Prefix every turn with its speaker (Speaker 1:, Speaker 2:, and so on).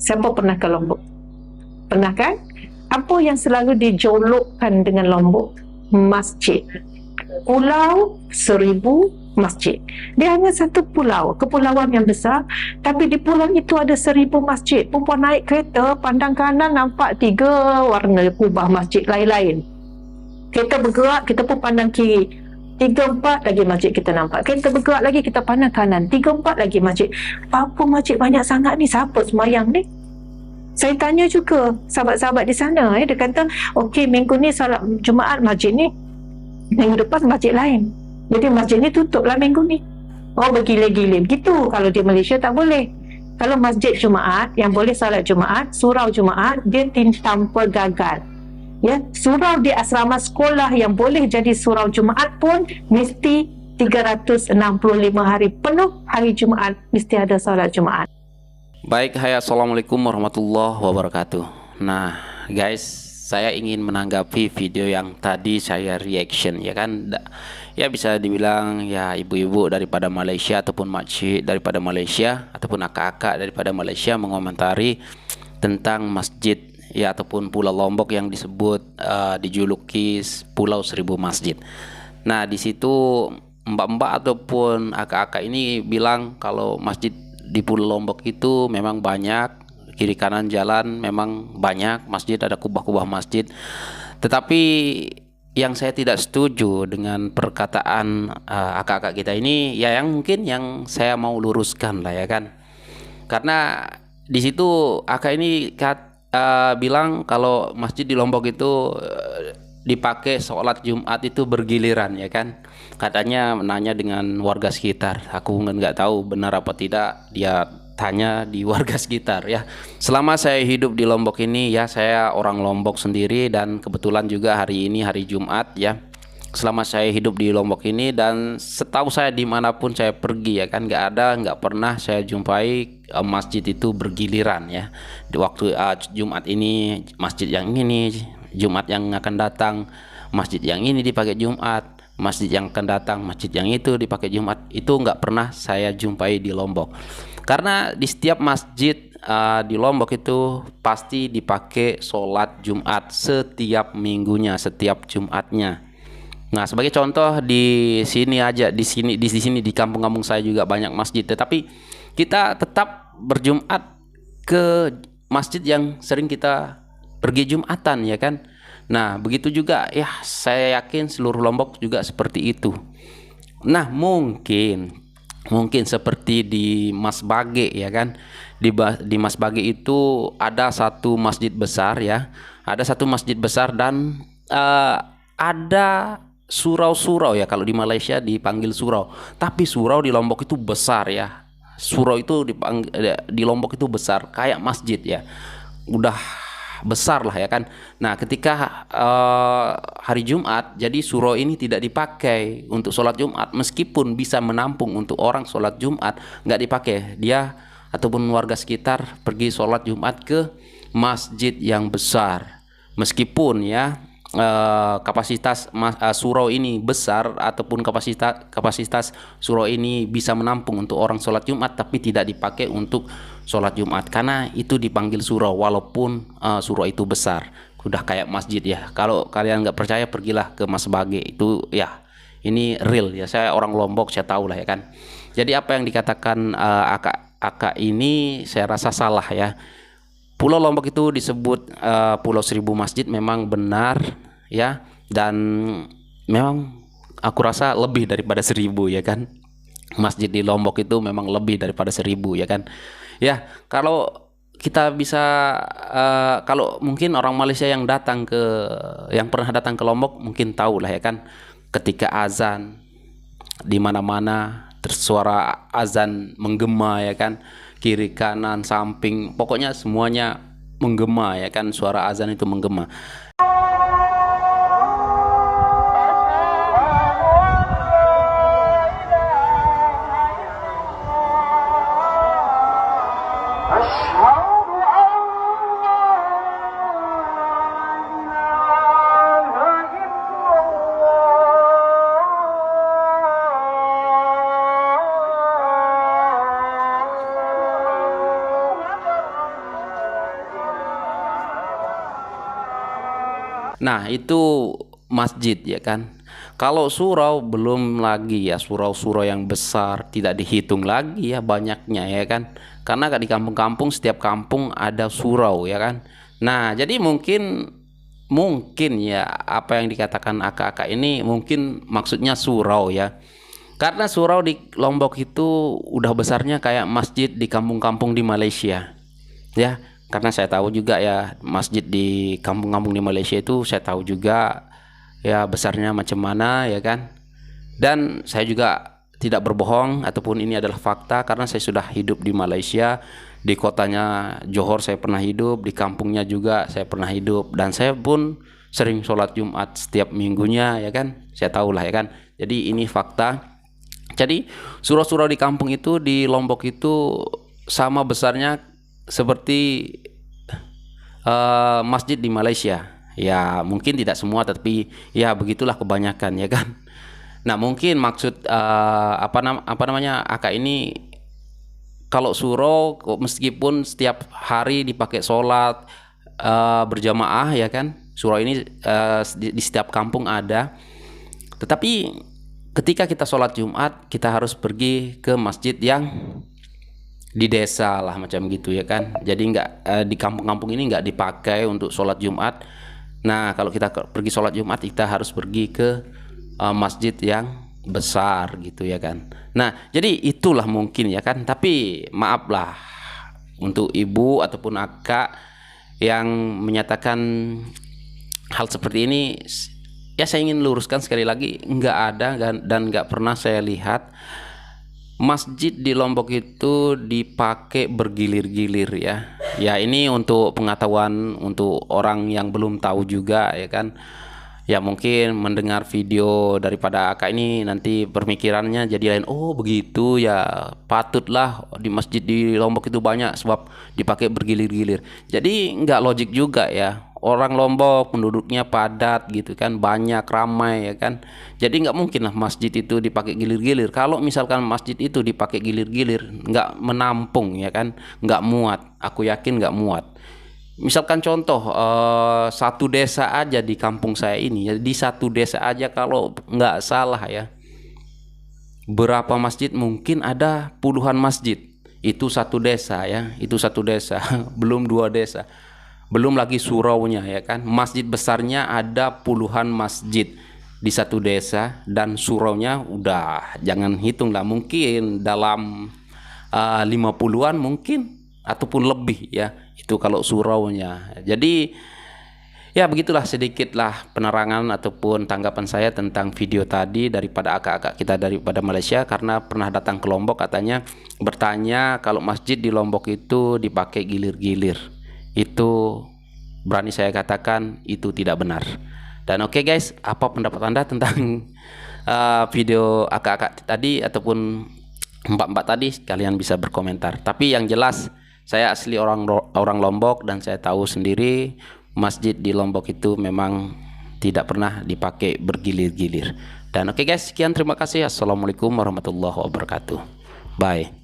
Speaker 1: Siapa pernah ke Lombok? Pernah kan? Apa yang selalu dijolokkan dengan Lombok? Masjid. Pulau 1000 masjid. Dia hanya satu pulau, kepulauan yang besar, tapi di pulau itu ada 1000 masjid. Perempuan naik kereta, pandang kanan nampak 3 warna kubah masjid lain-lain. Kita bergerak, kita pun pandang kiri, 3-4 lagi masjid kita nampak. Kita bergerak lagi, kita pandang kanan, 3-4 lagi masjid. Apa masjid banyak sangat ni? Siapa semayang ni? Saya tanya juga sahabat-sahabat di sana, dia kata, okey, minggu ni solat Jumaat masjid ni, minggu depan masjid lain. Jadi masjid ni tutup lah minggu ni. Oh, bergila-gila. Begitu. Kalau di Malaysia tak boleh. Kalau masjid Jumaat, yang boleh solat Jumaat, surau Jumaat, dia tanpa gagal. Ya, surau di asrama sekolah yang boleh jadi surau Jumaat pun mesti 365 hari penuh hari Jumaat mesti ada solat Jumaat.
Speaker 2: Baik, hai, assalamualaikum warahmatullahi wabarakatuh. Nah guys, saya ingin menanggapi video yang tadi saya reaction, ya kan. Ya bisa dibilang ya ibu-ibu daripada Malaysia ataupun makcik daripada Malaysia ataupun akak-akak daripada Malaysia mengomentari tentang masjid ya ataupun Pulau Lombok yang disebut dijuluki Pulau 1000 Masjid. Nah di situ mbak-mbak ataupun akak-akak ini bilang kalau masjid di Pulau Lombok itu memang banyak, kiri kanan jalan memang banyak masjid, ada kubah-kubah masjid. Tetapi yang saya tidak setuju dengan perkataan akak-akak kita ini ya yang mungkin yang saya mau luruskan lah ya kan. Karena di situ akak ini bilang kalau masjid di Lombok itu dipakai sholat Jumat itu bergiliran ya kan. Katanya nanya dengan warga sekitar. Aku nggak tahu benar apa tidak, dia tanya di warga sekitar ya. Selama saya hidup di Lombok ini ya, saya orang Lombok sendiri dan kebetulan juga hari ini hari Jumat ya. Selama saya hidup di Lombok ini dan setahu saya dimanapun saya pergi ya kan, nggak pernah saya jumpai masjid itu bergiliran ya. Di waktu Jumat ini masjid yang ini, Jumat yang akan datang masjid yang ini dipakai Jumat, masjid yang akan datang masjid yang itu dipakai Jumat. Itu nggak pernah saya jumpai di Lombok. Karena di setiap masjid di Lombok itu pasti dipakai sholat Jumat setiap minggunya, setiap Jumatnya. Nah, sebagai contoh di sini aja, di sini di kampung-kampung saya juga banyak masjid, tetapi kita tetap berjumat ke masjid yang sering kita pergi Jumatan ya kan. Nah, begitu juga ya, saya yakin seluruh Lombok juga seperti itu. Nah, mungkin seperti di Mas Bage ya kan. Di Mas Bage itu ada satu masjid besar ya. Ada satu masjid besar dan ada surau-surau ya, kalau di Malaysia dipanggil surau. Tapi surau di Lombok itu besar ya. Surau itu di Lombok itu besar kayak masjid ya. Udah besar lah ya kan. Nah ketika hari Jumat, jadi surau ini tidak dipakai untuk sholat Jumat, meskipun bisa menampung untuk orang sholat Jumat, nggak dipakai. Dia ataupun warga sekitar pergi sholat Jumat ke masjid yang besar, meskipun ya kapasitas surau ini besar ataupun kapasitas surau ini bisa menampung untuk orang sholat Jumat, tapi tidak dipakai untuk sholat Jumat karena itu dipanggil surau walaupun surau itu besar, udah kayak masjid ya. Kalau kalian nggak percaya pergilah ke Mas Bage itu ya, ini real ya, saya orang Lombok, saya tahu lah ya kan. Jadi apa yang dikatakan akak ini saya rasa salah ya. Pulau Lombok itu disebut Pulau 1000 Masjid memang benar ya, dan memang aku rasa lebih daripada 1000 ya kan. Masjid di Lombok itu memang lebih daripada 1000 ya kan. Ya, kalau kita bisa kalau mungkin orang Malaysia yang pernah datang ke Lombok mungkin tahu lah ya kan, ketika azan di mana-mana suara azan menggema ya kan, kiri kanan samping pokoknya semuanya menggema ya kan, suara azan itu menggema. Nah, itu masjid ya kan. Kalau surau belum lagi ya, surau-surau yang besar tidak dihitung lagi ya banyaknya ya kan. Karena di kampung-kampung setiap kampung ada surau ya kan. Nah, jadi mungkin ya apa yang dikatakan akak-akak ini mungkin maksudnya surau ya. Karena surau di Lombok itu udah besarnya kayak masjid di kampung-kampung di Malaysia. Ya, karena saya tahu juga ya masjid di kampung-kampung di Malaysia itu saya tahu juga ya besarnya macam mana ya kan. Dan saya juga tidak berbohong ataupun ini adalah fakta karena saya sudah hidup di Malaysia. Di kotanya Johor saya pernah hidup, di kampungnya juga saya pernah hidup, dan saya pun sering sholat Jumat setiap minggunya ya kan. Saya tahu lah ya kan. Jadi ini fakta. Jadi surau-surau di kampung itu di Lombok itu sama besarnya seperti masjid di Malaysia. Ya mungkin tidak semua tapi ya begitulah kebanyakan ya kan. Nah mungkin maksud apa namanya akak ini, kalau surau meskipun setiap hari dipakai sholat berjamaah ya kan, surau ini di setiap kampung ada, tetapi ketika kita sholat Jumat kita harus pergi ke masjid yang di desa lah macam gitu ya kan. Jadi nggak di kampung-kampung ini nggak dipakai untuk sholat Jumat. Nah kalau kita pergi sholat Jumat kita harus pergi ke masjid yang besar gitu ya kan. Nah jadi itulah mungkin ya kan. Tapi maaflah untuk ibu ataupun akak yang menyatakan hal seperti ini. Ya saya ingin luruskan sekali lagi, nggak ada dan nggak pernah saya lihat masjid di Lombok itu dipakai bergilir-gilir ya. Ya ini untuk pengetahuan untuk orang yang belum tahu juga ya kan. Ya mungkin mendengar video daripada akak ini nanti pemikirannya jadi lain. Oh begitu ya, patutlah di masjid di Lombok itu banyak sebab dipakai bergilir-gilir. Jadi nggak logik juga ya. Orang Lombok penduduknya padat gitu kan, banyak, ramai ya kan. Jadi nggak mungkin lah masjid itu dipakai gilir-gilir. Kalau misalkan masjid itu dipakai gilir-gilir nggak menampung ya kan, nggak muat. Aku yakin nggak muat. Misalkan contoh satu desa aja di kampung saya ini, di satu desa aja kalau nggak salah ya, berapa masjid, mungkin ada puluhan masjid. Itu satu desa ya, itu satu desa belum dua desa, belum lagi suraunya ya kan. Masjid besarnya ada puluhan masjid di satu desa, dan suraunya udah jangan hitung lah, mungkin dalam 50-an mungkin ataupun lebih ya, itu kalau suraunya. Jadi ya begitulah sedikitlah penerangan ataupun tanggapan saya tentang video tadi daripada akak-akak kita daripada Malaysia, karena pernah datang ke Lombok katanya bertanya kalau masjid di Lombok itu dipakai gilir-gilir. Itu berani saya katakan itu tidak benar. Dan oke guys, apa pendapat Anda tentang video akak-akak tadi ataupun mbak-mbak tadi? Kalian bisa berkomentar. Tapi yang jelas saya asli orang Lombok dan saya tahu sendiri masjid di Lombok itu memang tidak pernah dipakai bergilir-gilir. Dan oke guys, sekian, terima kasih. Assalamualaikum warahmatullahi wabarakatuh. Bye.